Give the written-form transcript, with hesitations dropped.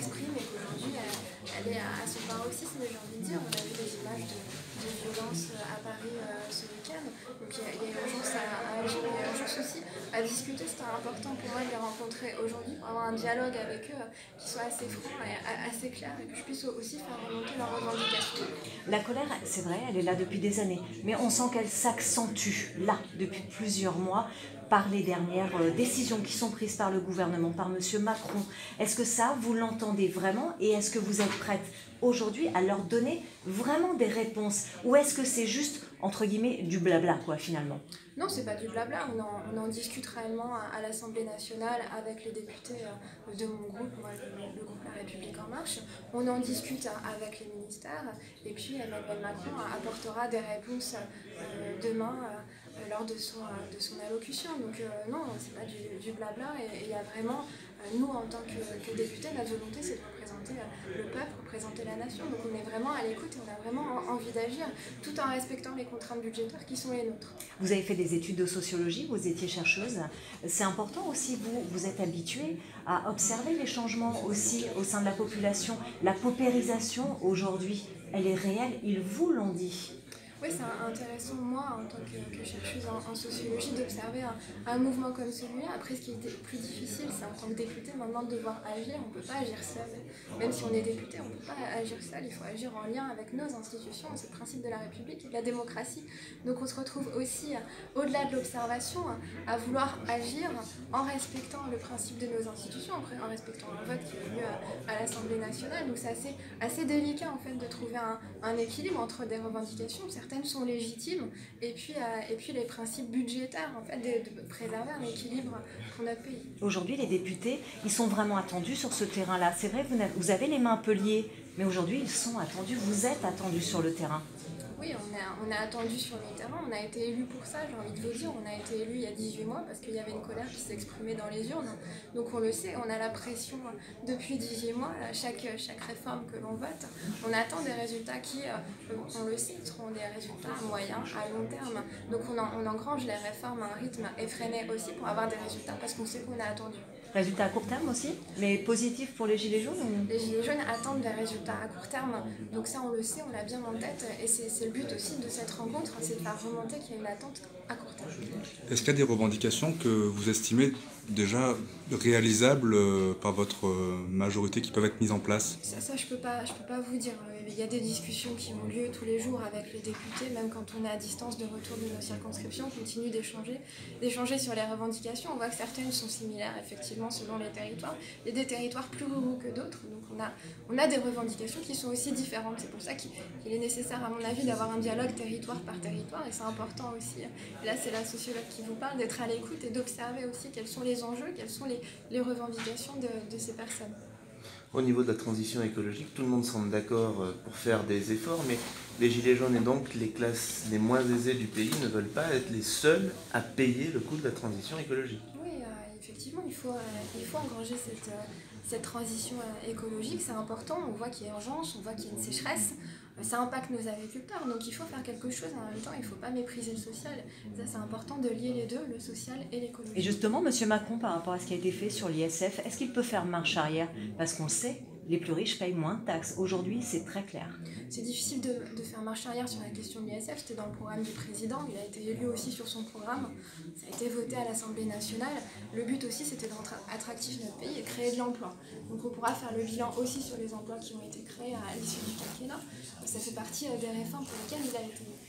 s'exprime et qu'aujourd'hui elle est à son paroxysme, j'ai envie de dire. On a vu des images de violence à Paris ce week-end, donc il y a urgence à agir, il y a urgence aussi à discuter. C'était important pour moi de les rencontrer aujourd'hui pour avoir un dialogue avec eux qui soit assez franc et assez clair et que je puisse aussi faire remonter leurs revendications. La colère, c'est vrai, elle est là depuis des années, mais on sent qu'elle s'accentue là depuis plusieurs mois par les dernières décisions qui sont prises par le gouvernement, par M. Macron. Est-ce que ça, vous l'entendez vraiment et est-ce que vous êtes prête aujourd'hui à leur donner vraiment des réponses? Ou est-ce que c'est juste, entre guillemets, du blabla, quoi, finalement? Non, c'est pas du blabla, on en discute réellement à l'Assemblée nationale avec les députés de mon groupe, moi, le groupe La République En Marche. On en discute avec les ministères et puis Emmanuel Macron apportera des réponses demain lors de son allocution. Donc non, c'est pas du blabla et il y a vraiment, nous en tant que députés, notre volonté c'est de représenter le peuple, représenter la nation. Donc on est vraiment à l'écoute et on a vraiment envie d'agir tout en respectant les contraintes budgétaires qui sont les nôtres. Vous avez fait des études de sociologie, vous étiez chercheuse. C'est important aussi, vous êtes habituée à observer les changements aussi au sein de la population. La paupérisation aujourd'hui, elle est réelle, ils vous l'ont dit. Oui, c'est intéressant, moi, en tant que chercheuse en sociologie, d'observer un mouvement comme celui-là. Après, ce qui était plus difficile, c'est en tant que député, maintenant de devoir agir. On ne peut pas agir seul. Même si on est député, on ne peut pas agir seul. Il faut agir en lien avec nos institutions. C'est le principe de la République et de la démocratie. Donc on se retrouve aussi, au-delà de l'observation, à vouloir agir en respectant le principe de nos institutions, en respectant un vote qui a eu lieu à l'Assemblée nationale. Donc c'est assez délicat, en fait, de trouver un équilibre entre des revendications. Certaines sont légitimes et puis les principes budgétaires, en fait, de préserver un équilibre pour notre pays. Aujourd'hui, les députés, ils sont vraiment attendus sur ce terrain-là. C'est vrai, vous avez les mains un peu liées, mais aujourd'hui, ils sont attendus, vous êtes attendus sur le terrain. Oui, on a attendu sur le terrain, on a été élus pour ça, j'ai envie de vous dire. On a été élus il y a 18 mois parce qu'il y avait une colère qui s'exprimait dans les urnes. Donc on le sait, on a la pression depuis 18 mois, à chaque réforme que l'on vote. On attend des résultats qui, on le sait, seront des résultats à moyen, à long terme. Donc on engrange les réformes à un rythme effréné aussi pour avoir des résultats parce qu'on sait qu'on a attendu. Résultats à court terme aussi, mais positifs pour les Gilets jaunes ou... Les Gilets jaunes attendent des résultats à court terme, donc ça on le sait, on l'a bien en tête, et c'est le but aussi de cette rencontre, c'est de faire remonter qu'il y a une attente à court terme. Est-ce qu'il y a des revendications que vous estimez déjà réalisables par votre majorité qui peuvent être mises en place? Ça je peux pas vous dire. Il y a des discussions qui ont lieu tous les jours avec les députés, même quand on est à distance de retour de nos circonscriptions, on continue d'échanger sur les revendications. On voit que certaines sont similaires, effectivement, selon les territoires. Il y a des territoires plus ruraux que d'autres, donc on a des revendications qui sont aussi différentes. C'est pour ça qu'il est nécessaire, à mon avis, d'avoir un dialogue territoire par territoire, et c'est important aussi. Et là, c'est la sociologue qui vous parle, d'être à l'écoute et d'observer aussi quels sont les enjeux, quelles sont les revendications de ces personnes. Au niveau de la transition écologique, tout le monde semble d'accord pour faire des efforts, mais les Gilets jaunes et donc les classes les moins aisées du pays ne veulent pas être les seuls à payer le coût de la transition écologique. Oui, effectivement, il faut engranger cette transition écologique, c'est important. On voit qu'il y a urgence, on voit qu'il y a une sécheresse, ça impacte nos agriculteurs, donc il faut faire quelque chose. En même temps, il ne faut pas mépriser le social. Ça, c'est important de lier les deux, le social et l'écologie. Et justement, M. Macron, par rapport à ce qui a été fait sur l'ISF, est-ce qu'il peut faire marche arrière? Parce qu'on le sait, les plus riches payent moins de taxes. Aujourd'hui, c'est très clair. C'est difficile de faire marche arrière sur la question de l'ISF, c'était dans le programme du président, il a été élu aussi sur son programme, ça a été voté à l'Assemblée nationale. Le but aussi, c'était de rendre attractif notre pays et créer de l'emploi. Donc on pourra faire le bilan aussi sur les emplois qui ont été créés à l'issue du quinquennat. Ça fait partie des réformes pour lesquelles il a été élu.